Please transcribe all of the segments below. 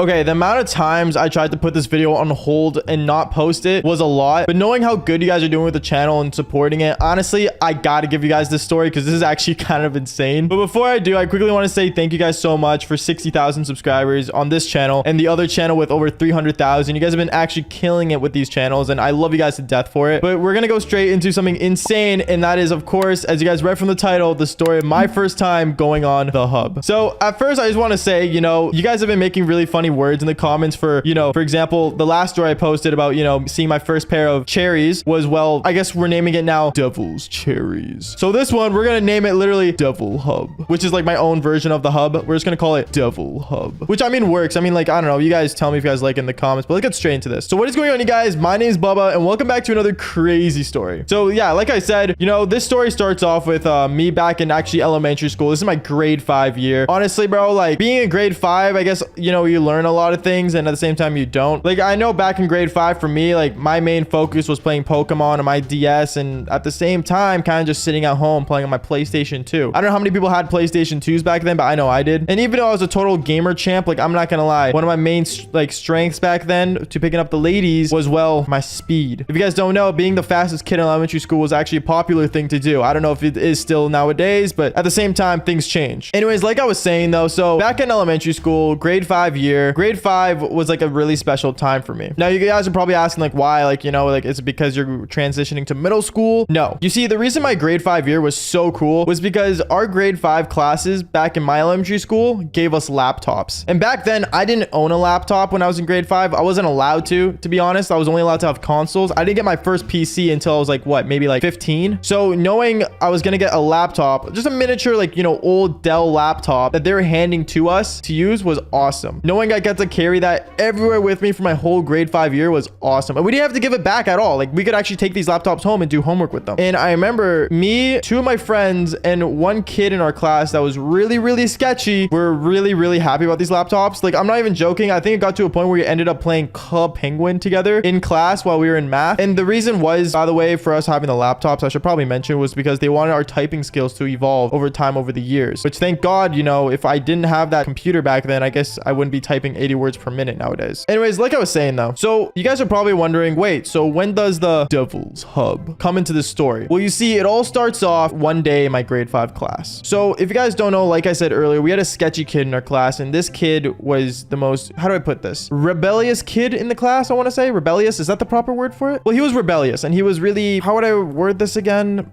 Okay, the amount of times I tried to put this video on hold and not post it was a lot, but knowing how good you guys are doing with the channel and supporting it, honestly, I gotta give you guys this story because this is actually kind of insane. But before I do, I quickly want to say thank you guys so much for 60,000 subscribers on this channel and the other channel with over 300,000. You guys have been actually killing it with these channels, and I love you guys to death for it. But we're gonna go straight into something insane, and that is, of course, as you guys read from the title, the story of my first time going on the hub. So at first, I just want to say, you guys have been making really funny words in the comments for, for example, the last story I posted about, seeing my first pair of cherries was, well, I guess we're naming it now Devil's Cherries. So this one, we're going to name it literally Devil Hub, which is like my own version of the hub. We're just going to call it Devil Hub, which I mean works. I mean, like, I don't know. You guys tell me if you guys like it in the comments, but let's get straight into this. So what is going on, you guys? My name is Bubba, and welcome back to another crazy story. So yeah, like I said, this story starts off with me back in actually elementary school. This is my grade 5 year. Honestly, bro, like being in grade 5, I guess, you learn a lot of things, and at the same time you don't. Like, I know back in grade 5 for me, like my main focus was playing Pokemon on my DS, and at the same time kind of just sitting at home playing on my PlayStation 2. I don't know how many people had PlayStation 2s back then, but I know I did. And even though I was a total gamer champ, like I'm not gonna lie, one of my main strengths back then to picking up the ladies was, well, my speed. If you guys don't know, being the fastest kid in elementary school was actually a popular thing to do. I don't know if it is still nowadays, but at the same time things change. Anyways, like I was saying though, so back in elementary school, grade 5 year, grade 5 was like a really special time for me. Now you guys are probably asking like why, like, is it because you're transitioning to middle school? No. You see, the reason my grade 5 year was so cool was because our grade 5 classes back in my elementary school gave us laptops. And back then I didn't own a laptop when I was in grade 5. I wasn't allowed to be honest. I was only allowed to have consoles. I didn't get my first PC until I was like, what, maybe like 15. So knowing I was gonna get a laptop, just a miniature, like, old Dell laptop that they were handing to us to use was awesome. Knowing I got to carry that everywhere with me for my whole grade 5 year was awesome. And we didn't have to give it back at all. Like, we could actually take these laptops home and do homework with them. And I remember me, 2 of my friends, and 1 kid in our class that was really, really sketchy were really, really happy about these laptops. Like, I'm not even joking. I think it got to a point where we ended up playing Club Penguin together in class while we were in math. And the reason was, by the way, for us having the laptops, I should probably mention, was because they wanted our typing skills to evolve over time, over the years. Which, thank God, if I didn't have that computer back then, I guess I wouldn't be typing 80 words per minute nowadays. Anyways, like I was saying though, so you guys are probably wondering, wait, so when does the Devil's Hub come into this story? Well, you see, it all starts off one day in my grade 5 class. So if you guys don't know, like I said earlier, we had a sketchy kid in our class, and this kid was the most, how do I put this? Rebellious kid in the class, I want to say. Rebellious, is that the proper word for it? Well, he was rebellious, and he was really, how would I word this again?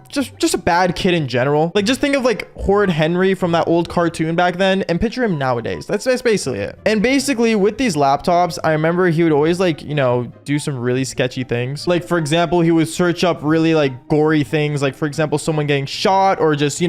Just a bad kid in general. Like, just think of like Horrid Henry from that old cartoon back then and picture him nowadays. That's basically it. And basically with these laptops, I remember he would always like, do some really sketchy things. Like, for example, he would search up really like gory things. Like, for example, someone getting shot, or just,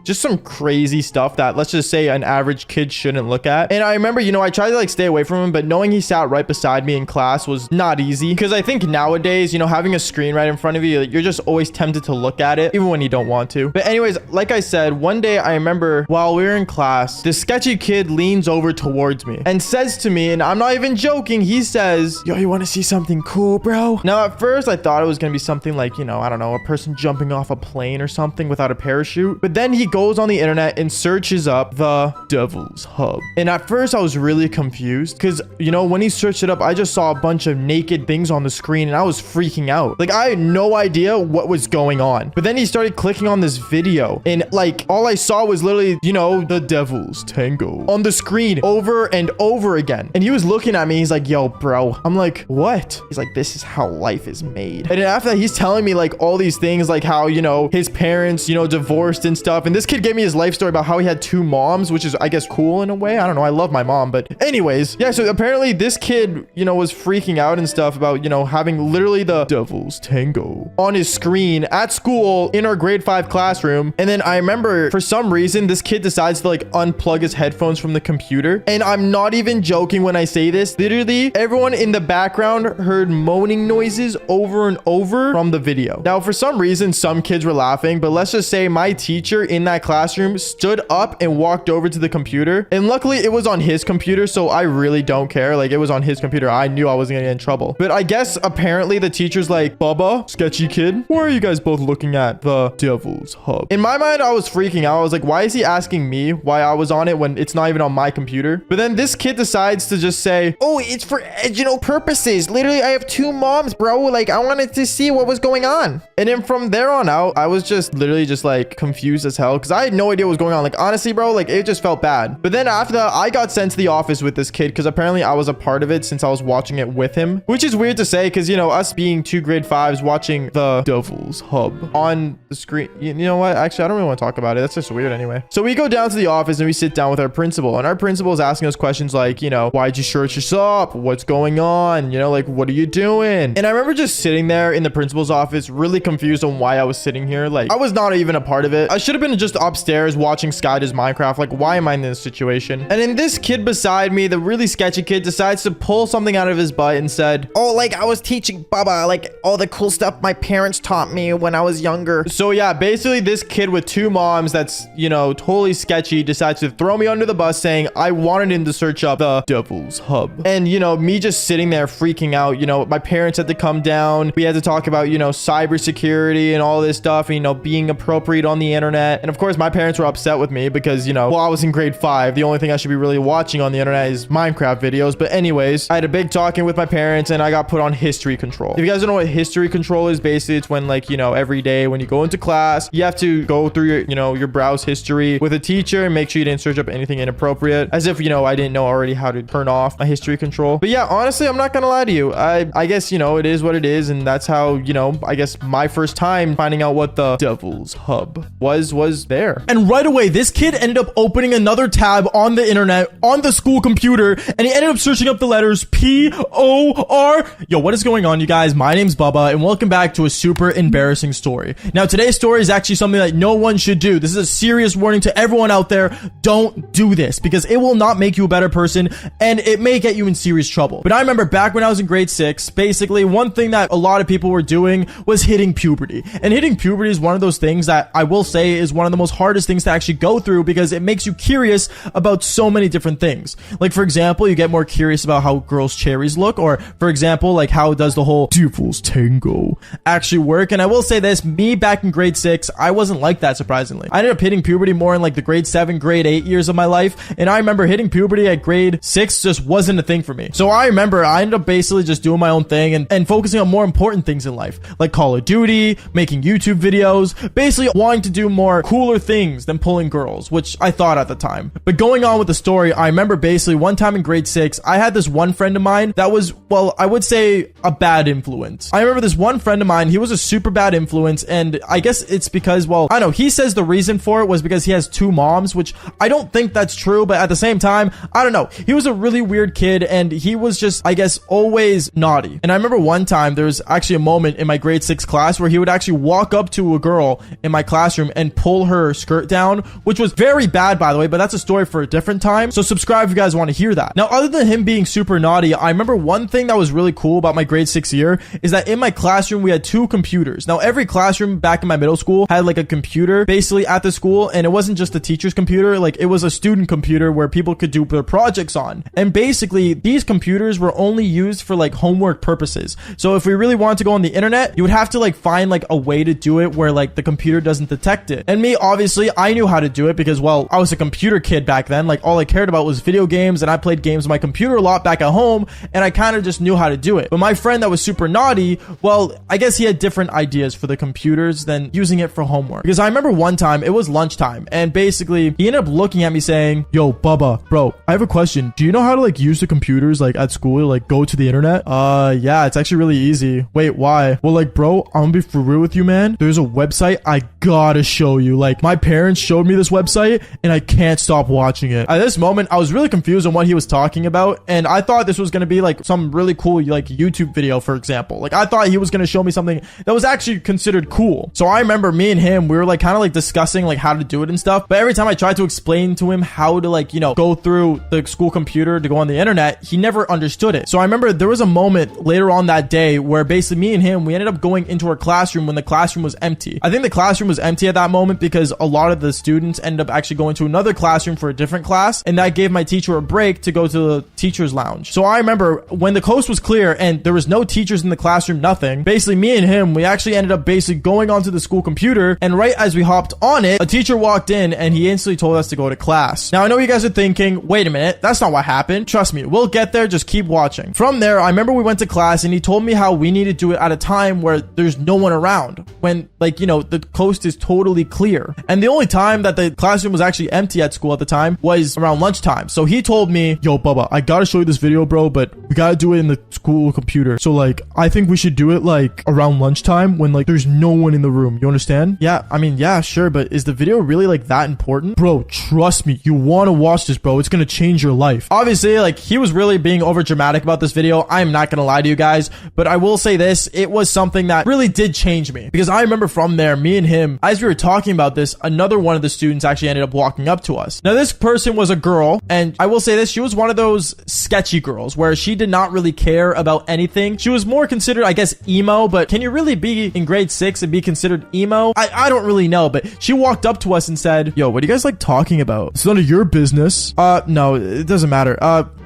just some crazy stuff that, let's just say, an average kid shouldn't look at. And I remember, I tried to like stay away from him, but knowing he sat right beside me in class was not easy. Because I think nowadays, having a screen right in front of you, you're just always tempted to look at it, even when you don't want to. But anyways, like I said, one day I remember while we were in class, this sketchy kid leans over towards me and says to me, and I'm not even joking, he says, yo, you want to see something cool, bro? Now, at first I thought it was going to be something like, I don't know, a person jumping off a plane or something without a parachute. But then he goes on the internet and searches up the Devil's Hub. And at first I was really confused because, when he searched it up, I just saw a bunch of naked things on the screen and I was freaking out. Like, I had no idea what was going on. But then he started clicking on this video, and like all I saw was literally, the Devil's Tango on the screen over and over again. And he was looking at me. He's like, yo, bro. I'm like, what? He's like, this is how life is made. And then after that, he's telling me like all these things, like how, his parents, divorced and stuff. And this kid gave me his life story about how he had 2 moms, which is, I guess, cool in a way. I don't know. I love my mom. But anyways, yeah, so apparently this kid, was freaking out and stuff about, having literally the Devil's Tango on his screen at school in our grade 5 classroom. And then I remember for some reason, this kid decides to like unplug his headphones from the computer. And I'm not even joking when I say this. Literally, everyone in the background heard moaning noises over and over from the video. Now, for some reason, some kids were laughing, but let's just say my teacher in that classroom stood up and walked over to the computer. And luckily, it was on his computer, so I really don't care. Like, it was on his computer. I knew I wasn't gonna get in trouble. But I guess apparently the teacher's like, Bubba, sketchy kid, why are you guys both looking at the Devil's Hub? In my mind, I was freaking out. I was like, why is he asking me why I was on it when it's not even on my computer? But But then this kid decides to just say, oh, it's for educational purposes. Literally, I have 2 moms, bro. Like, I wanted to see what was going on. And then from there on out, I was just literally just like confused as hell because I had no idea what was going on. Like, honestly, bro, like it just felt bad. But then after that, I got sent to the office with this kid because apparently I was a part of it since I was watching it with him, which is weird to say because, you know, us being 2 grade 5s watching the Devil's Hub on the screen. You know what? Actually, I don't really want to talk about it. That's just weird anyway. So we go down to the office and we sit down with our principal, and our principal is asking us questions like, you know, why'd you search this up? What's going on? You know, like, what are you doing? And I remember just sitting there in the principal's office, really confused on why I was sitting here. Like, I was not even a part of it. I should have been just upstairs watching Sky does Minecraft. Like, why am I in this situation? And then this kid beside me, the really sketchy kid, decides to pull something out of his butt and said, oh, like, I was teaching Baba, like, all the cool stuff my parents taught me when I was younger. So yeah, basically this kid with 2 moms that's, you know, totally sketchy decides to throw me under the bus saying I wanted him to search up the Devil's Hub. And, you know, me just sitting there freaking out. You know, my parents had to come down. We had to talk about, you know, cybersecurity and all this stuff, and, you know, being appropriate on the internet. And of course, my parents were upset with me because, you know, well, I was in grade 5. The only thing I should be really watching on the internet is Minecraft videos. But anyways, I had a big talking with my parents and I got put on history control. If you guys don't know what history control is, basically it's when, like, you know, every day when you go into class, you have to go through your, you know, your browse history with a teacher and make sure you didn't search up anything inappropriate, as if, you know, I didn't know already how to turn off my history control. But yeah, honestly, I'm not gonna lie to you. I guess, you know, it is what it is, and that's how, you know, I guess my first time finding out what the Devil's Hub was there. And right away, this kid ended up opening another tab on the internet on the school computer, and he ended up searching up the letters P-O-R. Yo, what is going on, you guys? My name's Bubba, and welcome back to a super embarrassing story. Now, today's story is actually something that no one should do. This is a serious warning to everyone out there. Don't do this because it will not make you a better person, and it may get you in serious trouble. But I remember back when I was in grade 6, basically one thing that a lot of people were doing was hitting puberty. And hitting puberty is one of those things that I will say is one of the most hardest things to actually go through because it makes you curious about so many different things. Like, for example, you get more curious about how girls' cherries look, or for example, like, how does the whole Devil's Tango actually work? And I will say this, me back in grade 6, I wasn't like that, surprisingly. I ended up hitting puberty more in like the grade 7, grade 8 years of my life, and I remember hitting puberty at grade 6 just wasn't a thing for me. So I remember I ended up basically just doing my own thing and focusing on more important things in life, like Call of Duty, making YouTube videos, basically wanting to do more cooler things than pulling girls, which I thought at the time. But going on with the story, I remember basically one time in grade 6, I had this one friend of mine that was, well, I would say a bad influence. I remember this one friend of mine, he was a super bad influence, and I guess it's because, well, I don't know, he says the reason for it was because he has 2 moms, which I don't think that's true, but at the same time, I don't know. He was a really weird kid, and he was just, I guess, always naughty. And I remember one time, there was actually a moment in my grade 6 class where he would actually walk up to a girl in my classroom and pull her skirt down, which was very bad, by the way, but that's a story for a different time. So subscribe if you guys want to hear that. Now, other than him being super naughty, I remember one thing that was really cool about my grade 6 year is that in my classroom, we had 2 computers. Now, every classroom back in my middle school had like a computer basically at the school, and it wasn't just the teacher's computer, like it was a student computer where people could do their projects on. And basically, these computers were only used for like homework purposes. So if we really wanted to go on the internet, you would have to like find like a way to do it where like the computer doesn't detect it. And me, obviously, I knew how to do it because, well, I was a computer kid back then. Like all I cared about was video games, and I played games on my computer a lot back at home, and I kind of just knew how to do it. But my friend that was super naughty, well, I guess he had different ideas for the computers than using it for homework. Because I remember one time, it was lunchtime, and basically, he ended up looking at me saying, yo, Bubba, bro, I have a question. Do you know how to like use the computers like at school, like go to the internet? Yeah, it's actually really easy. Wait, why? Well, like, bro, I'm gonna be for real with you, man. There's a website I gotta show you. Like, my parents showed me this website, and I can't stop watching it. At this moment, I was really confused on what he was talking about, and I thought this was gonna be like some really cool like YouTube video, for example. Like, I thought he was gonna show me something that was actually considered cool. So I remember me and him, we were like kind of like discussing like how to do it and stuff, but every time I tried to explain to him how to like, you know, go through the school computer to go on the internet, he never understood it. So I remember there was a moment later on that day where basically me and him, we ended up going into our classroom when the classroom was empty. I think the classroom was empty at that moment because a lot of the students ended up actually going to another classroom for a different class, and that gave my teacher a break to go to the teacher's lounge. So I remember when the coast was clear and there was no teachers in the classroom, nothing, basically me and him, we actually ended up basically going onto the school computer, and right as we hopped on it, a teacher walked in and he instantly told us to go to class. Now I know you guys are thinking, wait a minute, that's not what happened. Trust me, we'll get there, just keep watching. From there, I remember we went to class and he told me how we need to do it at a time where there's no one around, when, like, you know, the coast is totally clear. And the only time that the classroom was actually empty at school at the time was around lunchtime. So he told me, yo, Bubba, I gotta show you this video, bro, but we gotta do it in the school computer. So, like, I think we should do it, like, around lunchtime when, like, there's no one in the room. You understand? Yeah, I mean, yeah, sure, but is the video really, like, that important? Bro, trust me, you want to watch this, bro. It's gonna change your life. Obviously, like, he was really being over dramatic about this video. I'm not gonna lie to you guys, but I will say this, it was something that really did change me, because I remember from there, me and him, as we were talking about this, another one of the students actually ended up walking up to us. Now, this person was a girl, and I will say this, she was one of those sketchy girls where she did not really care about anything. She was more considered, I guess, emo, but can you really be in grade 6 and be considered emo? I don't really know, but she walked up to us and said, yo, what are you guys like talking about? It's none of your business. No, it doesn't matter.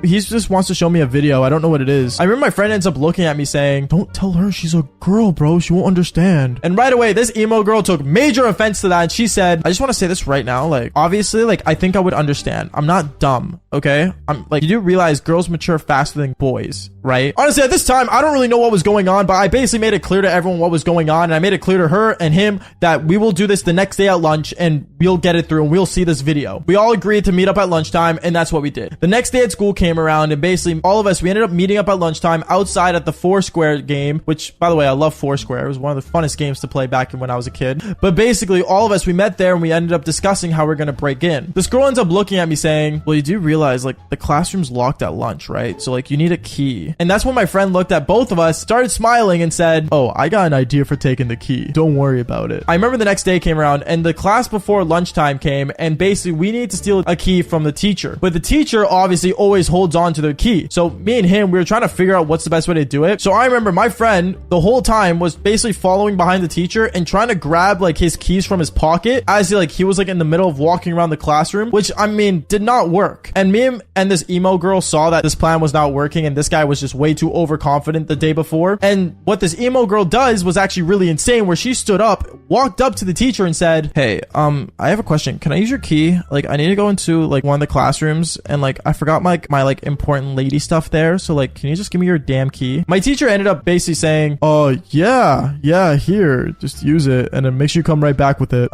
He just wants to show me a video. I don't know what it is. I remember my friend ends up looking at me saying, don't tell her, she's a girl, bro. She won't understand. And right away, this emo girl took major offense to that. And she said, I just want to say this right now. Like, obviously, like, I think I would understand. I'm not dumb, okay? I'm like, you do realize girls mature faster than boys, right? Honestly, at this time, I don't really know what was going on, but I basically made it clear to everyone what was going on. And I made it clear to her and him that we will do this the next day at lunch and we'll get it through and we'll see this video. We all agreed to meet up at lunchtime, and that's what we did. The next day at school came around, and basically all of us, we ended up meeting up at lunchtime outside at the Foursquare game, which, by the way, I love Foursquare. It was one of the funnest games to play back when I was a kid. But basically, all of us, we met there and we ended up discussing how we're going to break in. This girl ends up looking at me saying, well, you do realize, like, the classroom's locked at lunch, right? So, like, you need a key. And that's when my friend looked at both of us, started smiling, and said, oh, I got an idea for taking the key. Don't worry about it. I remember the next day came around, and the class before lunchtime came, and basically we needed to steal a key from the teacher. But the teacher obviously always holds on to their key. So me and him, we were trying to figure out what's the best way to do it. So I remember my friend the whole time was basically following behind the teacher and trying to grab like his keys from his pocket as he was like in the middle of walking around the classroom, which I mean did not work. And me and this emo girl saw that this plan was not working, and this guy was just way too overconfident the day before. And what this emo girl does was actually really insane, where she stood up, walked up to the teacher and said, hey, I have a question. Can I use your key? Like, I need to go into like one of the classrooms, and like I forgot my like important lady stuff there, so like can you just give me your damn key? My teacher ended up basically saying, oh yeah, here, just use it, and then make sure you come right back with it.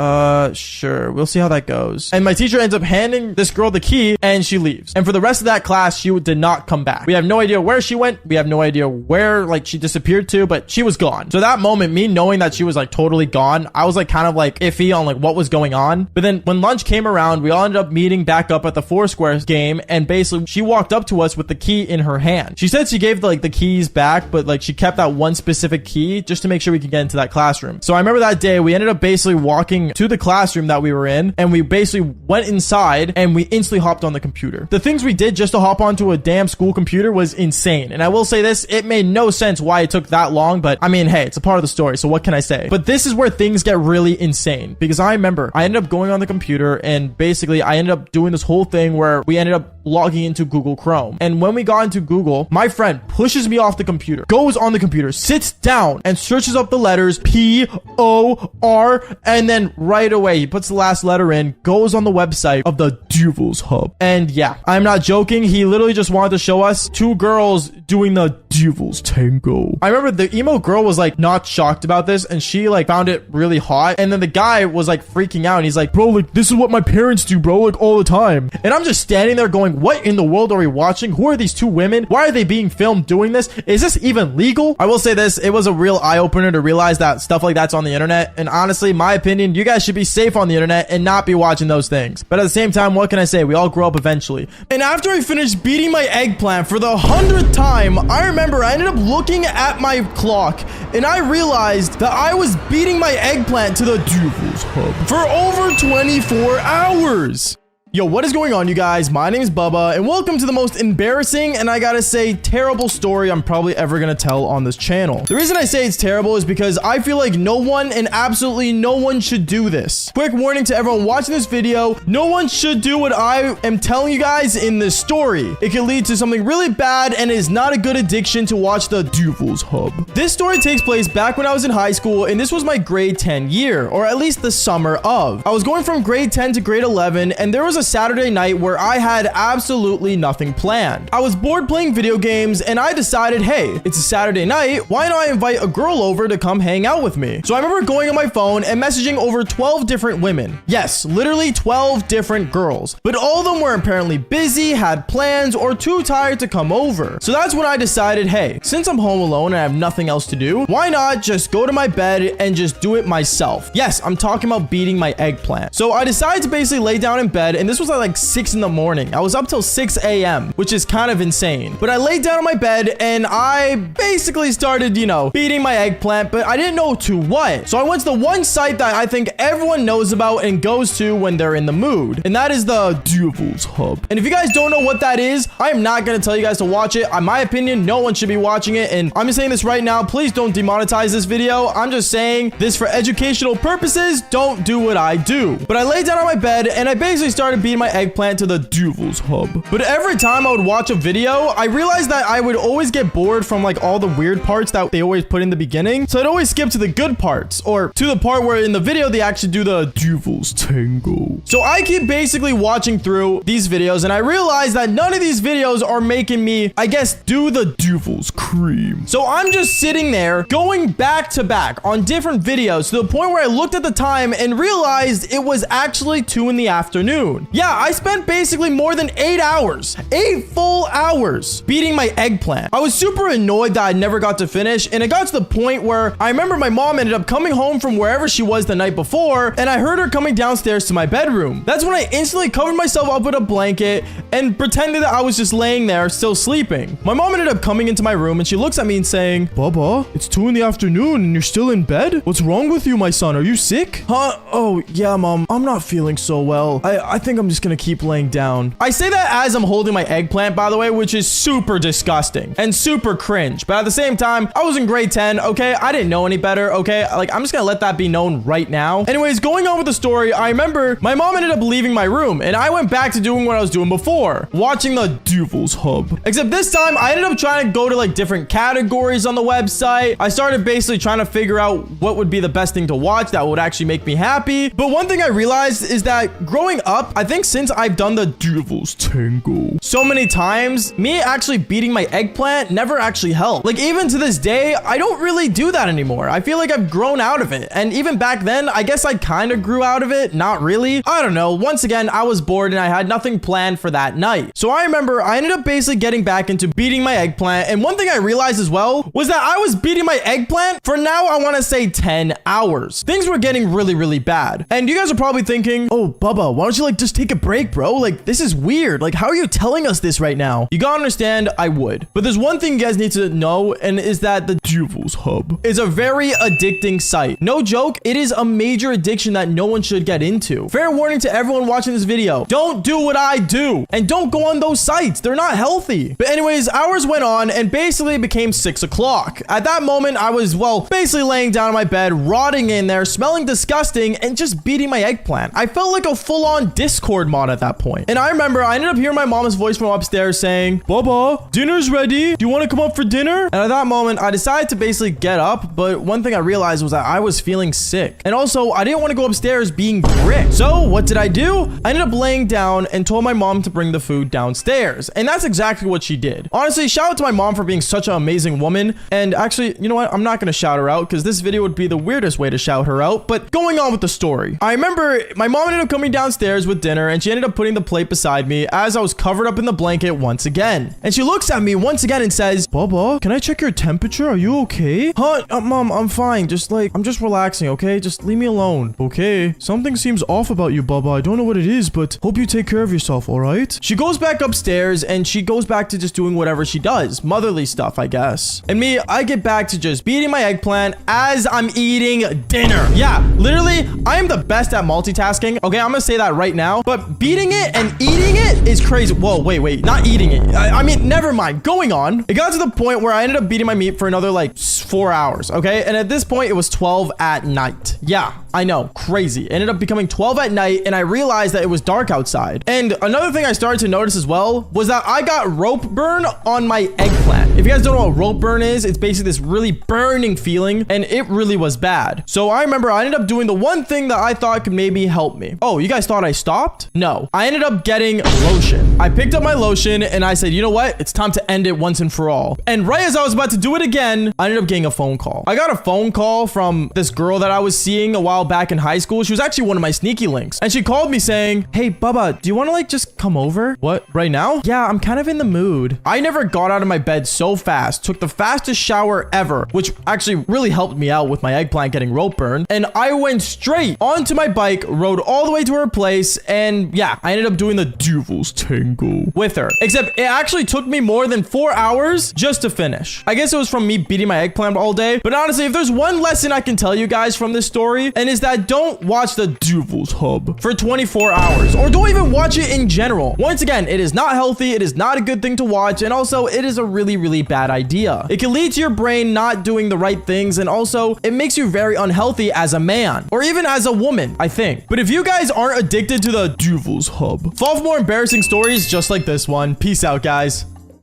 Sure, we'll see how that goes. And my teacher ends up handing this girl the key, and she leaves. And for the rest of that class, she did not come back. We have no idea where she went. We have no idea where like she disappeared to, but she was gone. So that moment, me knowing that she was like totally gone, I was like kind of like iffy on like what was going on. But then when lunch came around, we all ended up meeting back up at the Foursquare game, and basically she walked up to us with the key in her hand. She said she gave like the keys back, but like she kept that one specific key just to make sure we could get into that classroom. So I remember that day we ended up basically walking to the classroom that we were in, and we basically went inside and we instantly hopped on the computer. The things we did just to hop onto a damn school computer was insane. And I will say this, it made no sense why it took that long, but I mean, hey, it's a part of the story, so what can I say? But this is where things get really insane, because I remember I ended up going on the computer, and basically I ended up doing this whole thing where we ended up logging into Google Chrome. And when we got into Google, my friend pushes me off the computer, goes on the computer, sits down, and searches up the letters P-O-R, and then right away he puts the last letter in, goes on the website of the Devil's Hub. And yeah, I'm not joking, he literally just wanted to show us two girls doing the Devil's Tango. I remember the emo girl was like not shocked about this, and she like found it really hot, and then the guy was like freaking out, and he's like, bro, like this is what my parents do, bro, like all the time. And I'm just standing there going, what in the world are we watching? Who are these two women? Why are they being filmed doing this? Is this even legal? I will say this, it was a real eye-opener to realize that stuff like that's on the internet, and honestly, my opinion, you guys should be safe on the internet and not be watching those things. But at the same time, what can I say? We all grow up eventually. And after I finished beating my eggplant for the 100th time, I remember I ended up looking at my clock, and I realized that I was beating my eggplant to the Devil's Hub for over 24 hours. Yo, what is going on, you guys? My name is Bubba, and welcome to the most embarrassing and I gotta say terrible story I'm probably ever gonna tell on this channel. The reason I say it's terrible is because I feel like no one and absolutely no one should do this. Quick warning to everyone watching this video, no one should do what I am telling you guys in this story. It can lead to something really bad and is not a good addiction to watch the Devil's Hub. This story takes place back when I was in high school, and this was my grade 10 year, or at least the summer of. I was going from grade 10 to grade 11, and there was a Saturday night where I had absolutely nothing planned. I was bored playing video games and I decided, hey, it's a Saturday night, why not invite a girl over to come hang out with me? So I remember going on my phone and messaging over 12 different women. Yes, literally 12 different girls. But all of them were apparently busy, had plans, or too tired to come over. So that's when I decided, hey, since I'm home alone and I have nothing else to do, why not just go to my bed and just do it myself? Yes, I'm talking about beating my eggplant. So I decided to basically lay down in bed, and this was at like 6 in the morning. I was up till 6 a.m., which is kind of insane. But I laid down on my bed and I basically started, beating my eggplant, but I didn't know to what. So I went to the one site that I think everyone knows about and goes to when they're in the mood, and that is the Devil's Hub. And if you guys don't know what that is, I am not going to tell you guys to watch it. In my opinion, no one should be watching it, and I'm just saying this right now. Please don't demonetize this video. I'm just saying this for educational purposes. Don't do what I do. But I laid down on my bed and I basically started beating my eggplant to the Devil's Hub. But every time I would watch a video, I realized that I would always get bored from like all the weird parts that they always put in the beginning. So I'd always skip to the good parts, or to the part where in the video they actually do the Devil's Tango. So I keep basically watching through these videos and I realized that none of these videos are making me, I guess, do the Devil's Cream. So I'm just sitting there going back to back on different videos to the point where I looked at the time and realized it was actually 2 in the afternoon. Yeah, I spent basically more than 8 hours, 8 full hours beating my eggplant. I was super annoyed that I never got to finish, and it got to the point where I remember my mom ended up coming home from wherever she was the night before, and I heard her coming downstairs to my bedroom. That's when I instantly covered myself up with a blanket and pretended that I was just laying there still sleeping. My mom ended up coming into my room and she looks at me and saying, Baba, it's 2 in the afternoon and you're still in bed? What's wrong with you, my son? Are you sick? Huh? Oh, yeah, Mom. I'm not feeling so well. I think I'm just gonna keep laying down. I say that as I'm holding my eggplant, by the way, which is super disgusting and super cringe. But at the same time, I was in grade 10, okay? I didn't know any better, okay? Like, I'm just gonna let that be known right now. Anyways, going on with the story, I remember my mom ended up leaving my room and I went back to doing what I was doing before, watching the Devil's Hub. Except this time, I ended up trying to go to like different categories on the website. I started basically trying to figure out what would be the best thing to watch that would actually make me happy. But one thing I realized is that growing up, I think since I've done the Devil's Tango so many times, me actually beating my eggplant never actually helped. Like, even to this day, I don't really do that anymore. I feel like I've grown out of it. And even back then, I guess I kind of grew out of it. Not really. I don't know. Once again, I was bored and I had nothing planned for that night. So I remember I ended up basically getting back into beating my eggplant. And one thing I realized as well was that I was beating my eggplant for now, I want to say 10 hours. Things were getting really, really bad. And you guys are probably thinking, oh, Bubba, why don't you like just take a break, bro? Like, this is weird. Like, how are you telling us this right now? You gotta understand, I would. But there's one thing you guys need to know, and is that the Devil's Hub is a very addicting site. No joke, it is a major addiction that no one should get into. Fair warning to everyone watching this video. Don't do what I do. And don't go on those sites. They're not healthy. But anyways, hours went on and basically it became 6 o'clock. At that moment, I was, well, basically laying down on my bed, rotting in there, smelling disgusting, and just beating my eggplant. I felt like a full-on Discord mod at that point. And I remember I ended up hearing my mom's voice from upstairs saying, Bubba, dinner's ready. Do you want to come up for dinner? And at that moment, I decided to basically get up, but one thing I realized was that I was feeling sick. And also, I didn't want to go upstairs being bricked. So what did I do? I ended up laying down and told my mom to bring the food downstairs. And that's exactly what she did. Honestly, shout out to my mom for being such an amazing woman. And actually, you know what? I'm not going to shout her out because this video would be the weirdest way to shout her out. But going on with the story, I remember my mom ended up coming downstairs with dinner and she ended up putting the plate beside me as I was covered up in the blanket once again. And she looks at me once again and says, Bubba, can I check your temperature? Are you okay? Huh? Mom, I'm fine. I'm just relaxing, okay? Just leave me alone. Okay. Something seems off about you, Bubba. I don't know what it is, but hope you take care of yourself, all right? She goes back upstairs and she goes back to just doing whatever she does. Motherly stuff, I guess. And me, I get back to just beating my eggplant as I'm eating dinner. Yeah, literally, I am the best at multitasking. Okay, I'm gonna say that right now. But beating it and eating it is crazy. Whoa, wait. Not eating it. I mean, never mind. Going on. It got to the point where I ended up beating my meat for another like 4 hours, okay? And at this point, it was 12 at night. Yeah, I know. Crazy. It ended up becoming 12 at night, and I realized that it was dark outside. And another thing I started to notice as well was that I got rope burn on my eggplant. eggplant. If you guys don't know what rope burn is, it's basically this really burning feeling, and it really was bad. So I remember I ended up doing the one thing that I thought could maybe help me. Oh, you guys thought I stopped? No. I ended up getting lotion. I picked up my lotion and I said, you know what? It's time to end it once and for all. And right as I was about to do it again, I ended up getting a phone call. I got a phone call from this girl that I was seeing a while back in high school. She was actually one of my sneaky links. And she called me saying, hey, Bubba, do you want to like just come over? What? Right now? Yeah, I'm kind of in the mood. I never got out of my bed so fast, took the fastest shower ever, which actually really helped me out with my eggplant getting rope burn. And I went straight onto my bike, rode all the way to her place. And yeah, I ended up doing the devil's tango with her. Except it actually took me more than 4 hours just to finish. I guess it was from me beating my eggplant all day. But honestly, if there's one lesson I can tell you guys from this story, and is that don't watch the Devil's Hub for 24 hours, or don't even watch it in general. Once again, it is not healthy. It is not a good thing to watch. And also it is a really, really bad idea. It can lead to your brain not doing the right things. And also it makes you very unhealthy as a man, or even as a woman, I think. But if you guys aren't addicted to the Devil's Hub, follow for more embarrassing stories just like this one. Peace out, guys.